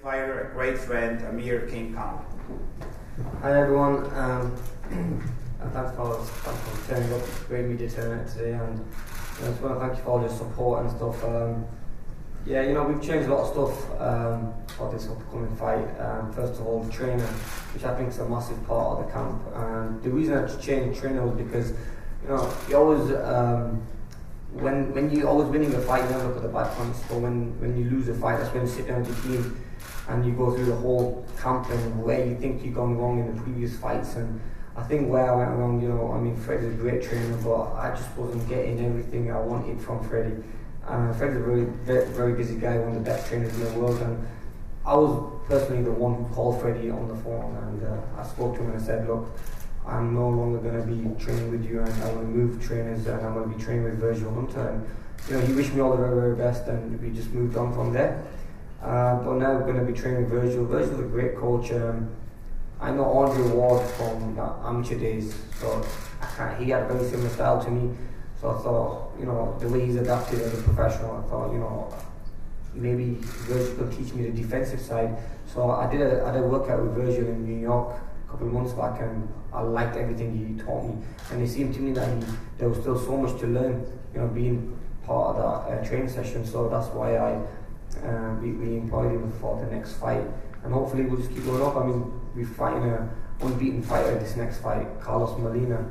fighter, a great friend, Amir King-Kong. Hi everyone, and thanks for turning up. It's a great media turnout today, and I just want to thank you for all your support and stuff. Yeah, you know, we've changed a lot of stuff for this upcoming fight. First of all, the trainer, which I think is a massive part of the camp. And the reason I changed trainer was because, you know, you always, when you're always winning a fight, you never look at the bad points. But when you lose a fight, that's when you sit down with your team and you go through the whole camp and where you think you've gone wrong in the previous fights. And I think where I went wrong, you know, I mean, Freddie's a great trainer, but I just wasn't getting everything I wanted from Freddie. Freddie's a very busy guy, one of the best trainers in the world, and I was personally the one who called Freddie on the phone, and I spoke to him and I said, look, I'm no longer going to be training with you, and I'm going to move trainers, and I'm going to be training with Virgil Hunter. And you know, he wished me all the very, very best, and we just moved on from there. But now we're going to be training with Virgil. Virgil's a great coach. I know Andre Ward from amateur days, so he had a very similar style to me. So I thought, you know, the way he's adapted as a professional, I thought, you know, maybe Virgil could teach me the defensive side. So I did a workout with Virgil in New York a couple of months back, and I liked everything he taught me. And it seemed to me that there was still so much to learn, you know, being part of that training session. So that's why we employed him for the next fight. And hopefully we'll just keep going up. I mean, we're fighting an unbeaten fighter this next fight, Carlos Molina.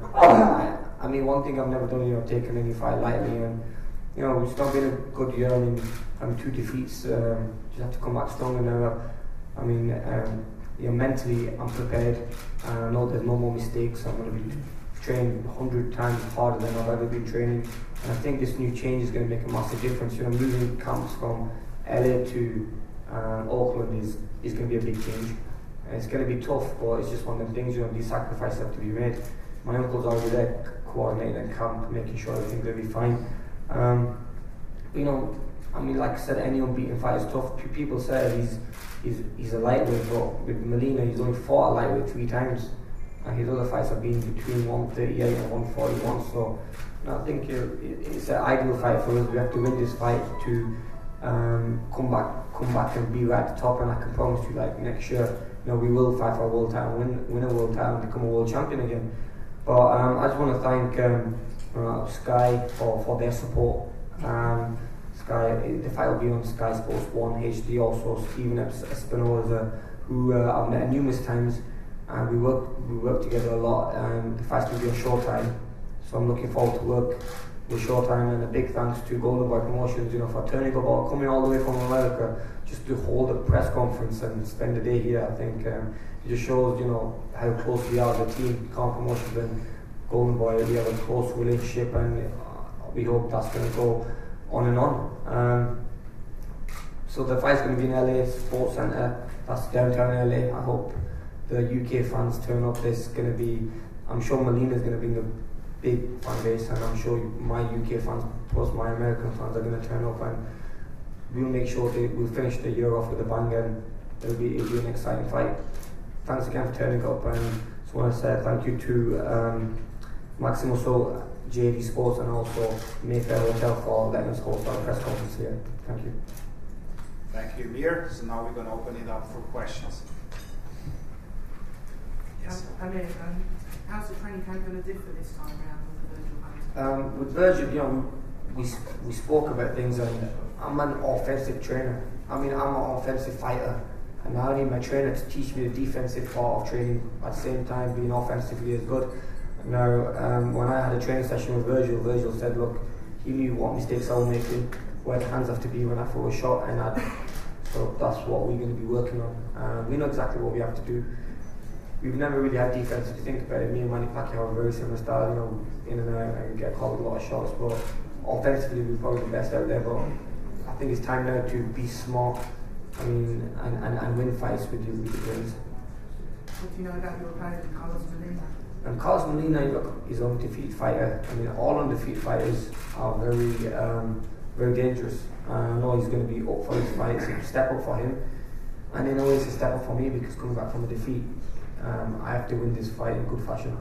I mean, one thing I've never done, you know, taken any fight lightly, and you know, it's not been a good year. I mean, 2 defeats. Just have to come back stronger now. I mean, you know, mentally I'm prepared. I know there's no more mistakes. I'm going to be trained 100 times harder than I've ever been training, and I think this new change is going to make a massive difference. You know, moving camps from LA to Auckland is going to be a big change. It's going to be tough, but it's just one of the things, you know, these sacrifices have to be made. My uncle's already there coordinating the camp, making sure everything's going to be fine. You know, I mean, like I said, any unbeaten fight is tough. People say he's a lightweight, but with Molina, he's only fought a lightweight 3 times. And his other fights have been between 138 and 141. So I think it's an ideal fight for us. We have to win this fight to come back and be right at the top. And I can promise you, like next year, you know, we will fight for a world title, win a world title, and become a world champion again. But I just want to thank Sky for their support. Sky, the fight will be on Sky Sports 1 HD. Also, Stephen Espinosa, who I've met numerous times, and we work together a lot. The fight's will be on Showtime, so I'm looking forward to work with Showtime. And a big thanks to Golden Boy Promotions, you know, for turning up, or coming all the way from America just to hold a press conference and spend the day here. I think it just shows, you know, how close we are as a team. Can't Promotions and Golden Boy, we have a close relationship, and we hope that's going to go on and on. So the fight's going to be in LA Sports Centre. That's downtown LA. I hope the UK fans turn up. There's going to be, I'm sure Molina's going to bring a big fan base, and I'm sure my UK fans plus my American fans are going to turn up, and we'll make sure we'll finish the year off with a bang, and it'll be an exciting fight. Thanks again for turning up, and just want to say thank you to Maximo So, JD Sports, and also Mayfair Hotel for letting us host our press conference here. Thank you. Thank you, Amir. So now we're going to open it up for questions. Yes. Amir, how's the training camp going to differ this time around with the Virgil Hunter? With Virgil, you know, we spoke about things, and I'm an offensive trainer. I mean, I'm an offensive fighter, and I need my trainer to teach me the defensive part of training at the same time being offensively as good. Now, when I had a training session with Virgil said, look, he knew what mistakes I was making, where the hands have to be when I throw a shot, and so that's what we're going to be working on. We know exactly what we have to do. We've never really had defense. If you think about it, me and Manny Pacquiao have a very similar style, you know, in and out, and get called a lot of shots, but offensively we're probably the best out there. But I think it's time now to be smart, I mean, and win fights with the wins. What do you know about your opponent, Carlos Molina? And Carlos Molina, look, is an undefeated fighter. I mean, all undefeated fighters are very dangerous. I know he's going to be up for his fight. It's a step up for him, and in a way it's a step up for me, because coming back from a defeat, I have to win this fight in good fashion.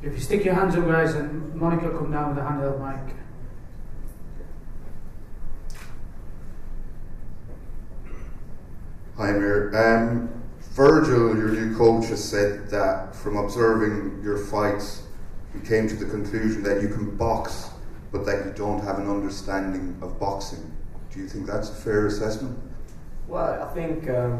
If you stick your hands up, guys, and Monica come down with a handheld mic. Hi, Amir. Virgil, your new coach, has said that from observing your fights, you came to the conclusion that you can box, but that you don't have an understanding of boxing. Do you think that's a fair assessment? Well, I think I've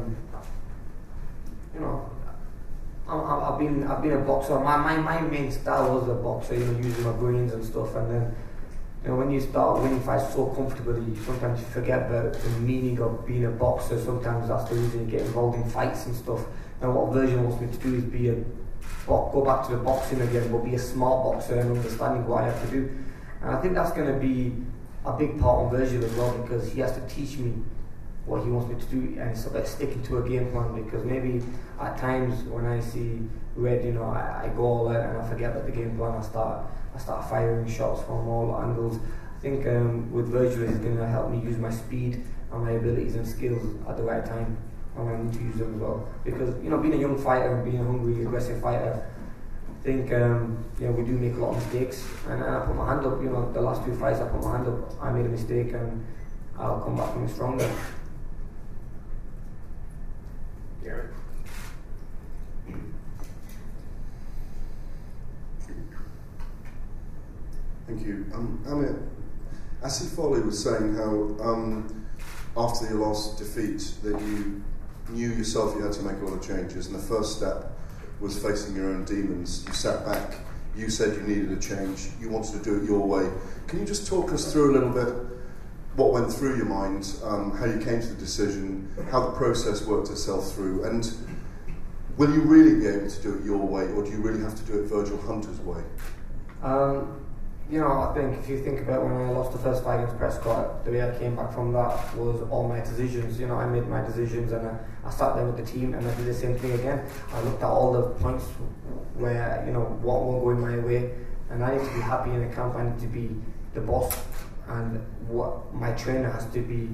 been a boxer. My main style was a boxer, using my brains and stuff. And then, when you start winning fights so comfortably, sometimes you forget about the meaning of being a boxer. Sometimes that's the reason you get involved in fights and stuff. And what Virgil wants me to do is go back to the boxing again, but be a smart boxer and understanding what I have to do. And I think that's going to be a big part of Virgil as well, because he has to teach me what he wants me to do, and it's about sticking to a game plan, because maybe at times when I see red, I go all out and I forget about the game plan. I start firing shots from all angles. I think with Virgil, he's going to help me use my speed and my abilities and skills at the right time, and when I need to use them as well. Because being a young fighter and being a hungry, aggressive fighter, I think we do make a lot of mistakes, and I put my hand up. The last 2 fights I put my hand up, I made a mistake, and I'll come back from it stronger. Gary? Thank you. Amir, Asif Foley was saying how after your last defeat that you knew yourself you had to make a lot of changes, and the first step was facing your own demons. You sat back, you said you needed a change, you wanted to do it your way. Can you just talk us through a little bit what went through your mind, how you came to the decision, how the process worked itself through, and will you really be able to do it your way, or do you really have to do it Virgil Hunter's way? I think if you think about when I lost the first fight against Prescott, the way I came back from that was all my decisions. I made my decisions, and I sat there with the team and I did the same thing again. I looked at all the points where, what won't go in my way, and I need to be happy in the camp. I need to be the boss, and what my trainer has to be,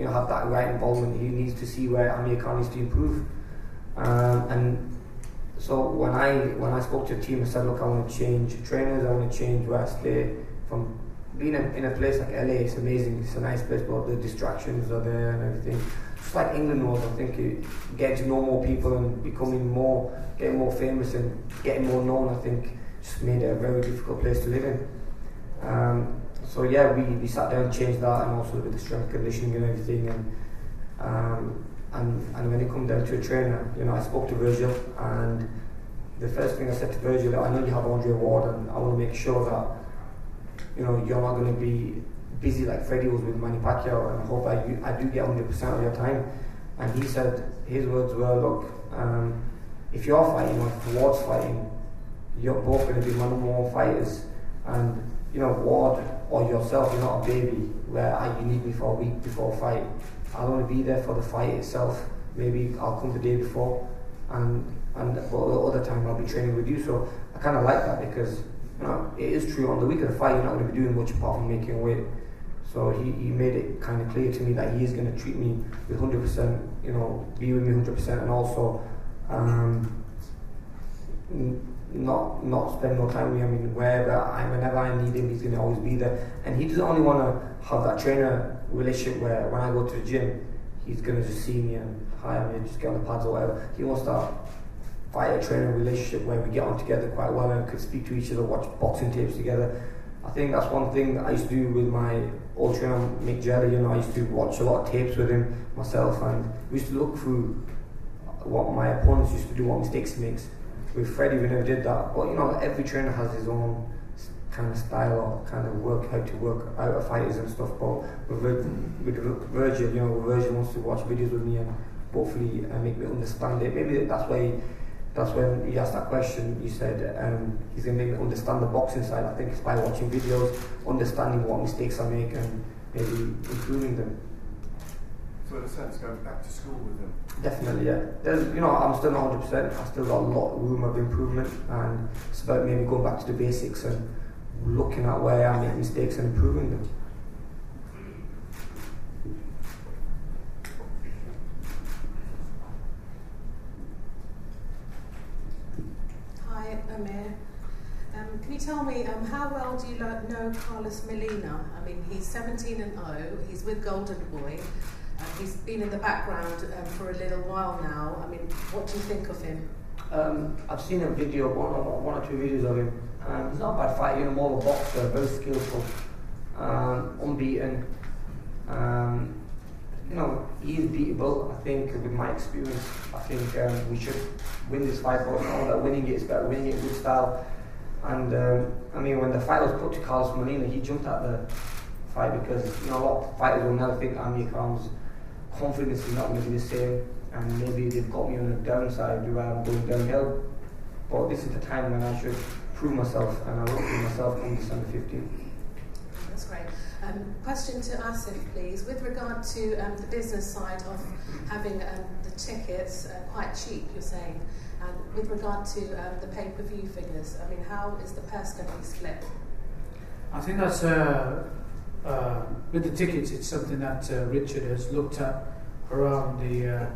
have that right involvement. He needs to see where Amir Khan needs to improve. And so when I spoke to the team, I said, look, I want to change trainers, I want to change where I stay. From being in a place like LA, it's amazing, it's a nice place, but the distractions are there and everything. Just like England was, I think getting to know more people and getting more famous and getting more known, I think just made it a very difficult place to live in. So yeah, we sat down and changed that, and also with the strength conditioning and everything. And when it comes down to a trainer, I spoke to Virgil, and the first thing I said to Virgil, I know you have Andre Ward, and I want to make sure that you're not going to be busy like Freddie was with Manny Pacquiao, and I hope I do get 100% of your time. And he said, his words were, look, if you're fighting or if Ward's fighting, you're both going to be one-on-one fighters, and Ward or yourself, you're not a baby where you need me for a week before a fight. I want to be there for the fight itself. Maybe I'll come the day before, and the other time I'll be training with you. So I kind of like that, because it is true, on the week of the fight you're not going to be doing much apart from making weight. So he made it kind of clear to me that he is going to treat me with 100%, be with me 100%, and also not spend no time with me. I mean, whenever I need him, he's going to always be there. And he doesn't only want to have that trainer relationship where when I go to the gym, he's going to just see me and hi, Amir, just get on the pads or whatever. He wants that fighter-trainer relationship where we get on together quite well and could speak to each other, watch boxing tapes together. I think that's one thing that I used to do with my old trainer, Mick Jelly. I used to watch a lot of tapes with him myself, and we used to look through what my opponents used to do, what mistakes he makes. With Freddie, we never did that. But every trainer has his own kind of style or kind of how to work out of fighters and stuff. But with Virgil, Virgil wants to watch videos with me and hopefully make me understand it. Maybe that's when he asked that question. He said he's going to make me understand the boxing side. I think it's by watching videos, understanding what mistakes I make, and maybe improving them. So in a sense, going back to school with them? Definitely, yeah. I'm still not 100%. I still got a lot of room of improvement, and it's about maybe going back to the basics and looking at where I make mistakes and improving them. Hi, Amir. Can you tell me how well do you know Carlos Molina? I mean, he's 17-0. He's with Golden Boy. He's been in the background for a little while now. I mean, what do you think of him? I've seen a video, one or two videos of him. He's not a bad fighter, you know, more of a boxer, very skillful, unbeaten. You know, he is beatable. I think with my experience, I think we should win this fight, but know that winning it is better, winning it with style. And I mean, when the fight was put to Carlos Molina, he jumped at the fight because, you know, a lot of fighters will never think Amir Khan's confidence is not going to be the same, and maybe they've got me on the downside where I'm going downhill. But this is the time when I should prove myself, and I will prove myself on December 15th. That's great. Question to Asif, please. With regard to the business side of having the tickets quite cheap, you're saying, and with regard to the pay-per-view figures, I mean, how is the purse going to be split? I think that's with the tickets. It's something that Richard has looked at around the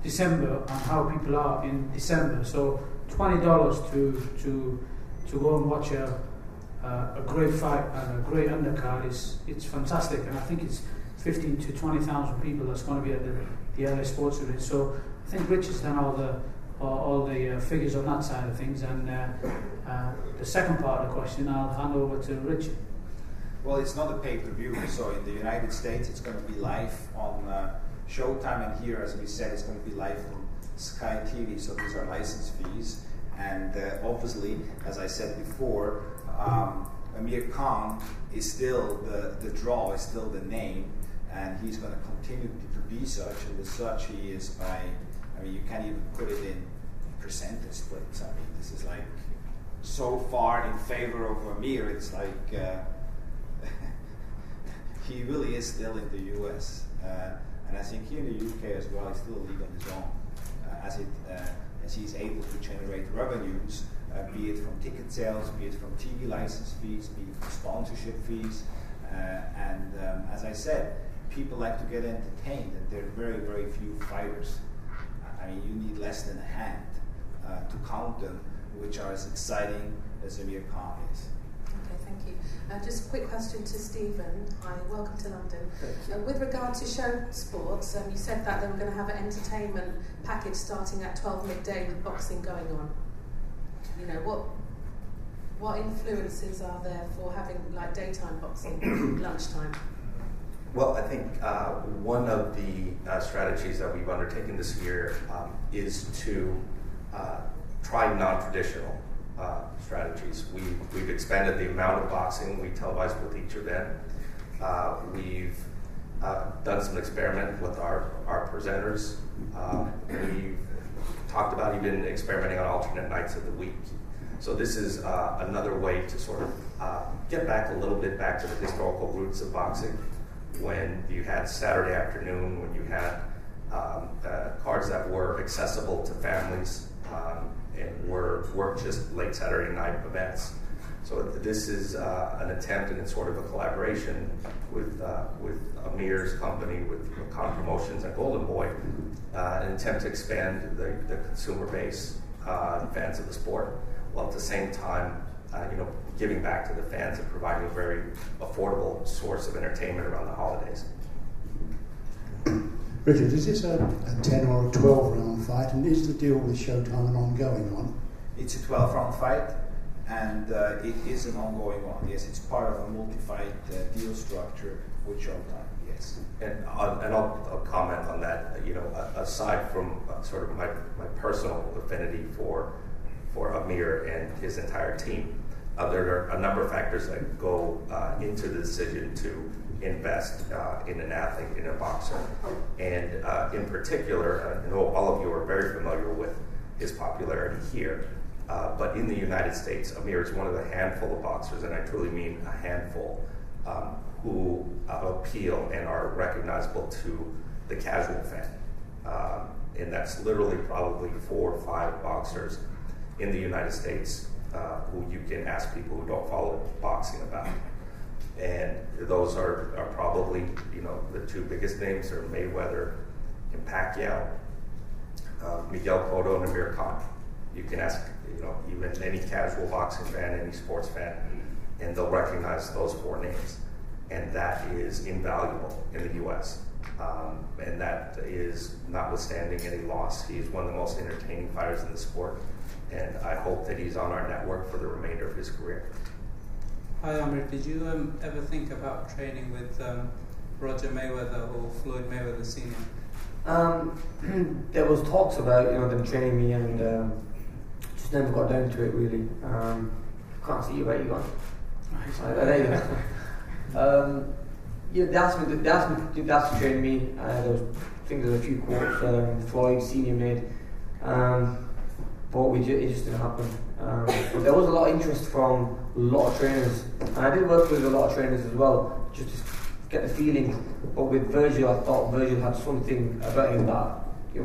December and how people are in December. So $20 to go and watch a great fight and a great undercard it's fantastic, and I think it's 15 to 20,000 people that's going to be at the LA Sports Arena. So I think Richard's done all the figures on that side of things, and the second part of the question I'll hand over to Richard. Well, it's not a pay-per-view, so in the United States it's going to be live on Showtime, and here, as we said, it's going to be live on Sky TV, so these are license fees. And obviously, as I said before, Amir Khan is still the draw, is still the name, and he's going to continue to be such, and as such he is by, I mean, you can't even put it in percentage splits. I mean, this is like so far in favor of Amir, it's like he really is still in the US, and I think here in the UK as well, he's still a league on his own, as he's able to generate revenues, be it from ticket sales, be it from TV license fees, be it from sponsorship fees, and as I said, people like to get entertained, and there are very, very few fighters. I mean, you need less than a hand to count them, which are as exciting as Amir Khan is. Okay, thank you. Just a quick question to Stephen. Hi, welcome to London. With regard to show sports, you said that they were going to have an entertainment package starting at 12 midday with boxing going on. You know, what influences are there for having like daytime boxing, lunchtime? Well, I think one of the strategies that we've undertaken this year is to try non-traditional strategies. We've expanded the amount of boxing we televise with each event. We've done some experiment with our presenters. We've talked about even experimenting on alternate nights of the week. So this is another way to sort of get back a little bit back to the historical roots of boxing, when you had Saturday afternoon, when you had cards that were accessible to families and weren't just late Saturday night events. So this is an attempt, and it's sort of a collaboration with Amir's company, with Khan Promotions and Golden Boy, an attempt to expand the consumer base, fans of the sport, while at the same time, giving back to the fans and providing a very affordable source of entertainment around the holidays. Richard, is this a 10 or a 12 round fight, and is the deal with Showtime an ongoing one? It's a 12-round fight, and it is an ongoing one. Yes, it's part of a multi-fight deal structure with Showtime. Yes. And I'll comment on that. Aside from sort of my personal affinity for Amir and his entire team, there are a number of factors that go into the decision to invest in an athlete, in a boxer. And in particular, I know all of you are very familiar with his popularity here, but in the United States, Amir is one of the handful of boxers, and I truly mean a handful, who appeal and are recognizable to the casual fan. And that's literally probably 4 or 5 boxers in the United States who you can ask people who don't follow boxing about. And those are probably, the 2 biggest names are Mayweather and Pacquiao, Miguel Cotto and Amir Khan. You can ask, even any casual boxing fan, any sports fan, and they'll recognize those 4 names. and that is invaluable in the U.S. And that is notwithstanding any loss. He's one of the most entertaining fighters in the sport, and I hope that he's on our network for the remainder of his career. Hi Amir, did you ever think about training with Roger Mayweather or Floyd Mayweather Sr.? There was talks about them training me, and just never got down to it really. Can't see you, where you gone? There you go. Yeah, they asked me to train me. There was, I think there's a few quotes Floyd Senior made, but it just didn't happen. But there was a lot of interest from a lot of trainers, and I did work with a lot of trainers as well, just to get the feeling. But with Virgil, I thought Virgil had something about him that,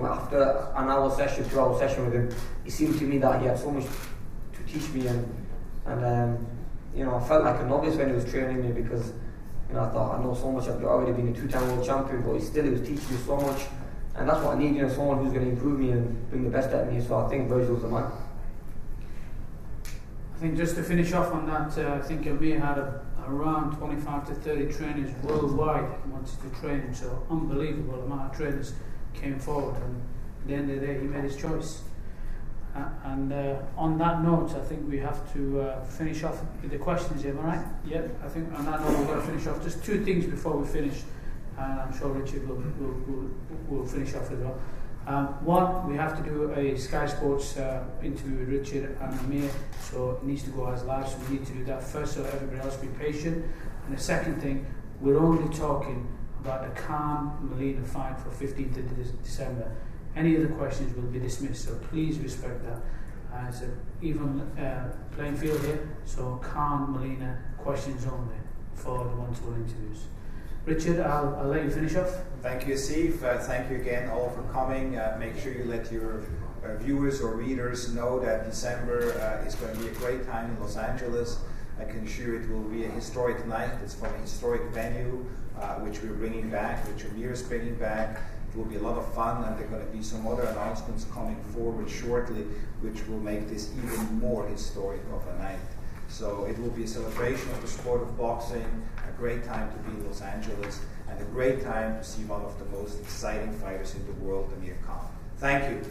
after an hour session, 2-hour session with him, it seemed to me that he had so much to teach me, and I felt like a novice when he was training me, because I thought I know so much. I've already been a 2-time world champion, but he was teaching me so much, and that's what I need. Someone who's going to improve me and bring the best out of me. So I think Virgil's the man. I think just to finish off on that, I think Amir had around 25 to 30 trainers worldwide who wanted to train him. So unbelievable amount of trainers came forward, and at the end of the day, he made his choice. And on that note, I think we have to finish off with the questions. Am I right? Yeah. I think on that note, we're going to finish off. Just 2 things before we finish, and I'm sure Richard will finish off as well. One, we have to do a Sky Sports interview with Richard and Amir, so it needs to go as live, so we need to do that first, so everybody else be patient. And the second thing, we're only talking about the Khan Molina fight for 15th of December. Any other questions will be dismissed, so please respect that. It's an even playing field here, so Khan Molina questions only for the one-to-one interviews. Richard, I'll let you finish off. Thank you, Steve. Thank you again all for coming. Make sure you let your viewers or readers know that December is going to be a great time in Los Angeles. I can assure it will be a historic night. It's from a historic venue, which we're bringing back, which Amir is bringing back. It will be a lot of fun, and there are going to be some other announcements coming forward shortly, which will make this even more historic of a night. So it will be a celebration of the sport of boxing, a great time to be in Los Angeles, and a great time to see one of the most exciting fighters in the world, Amir Khan. Thank you.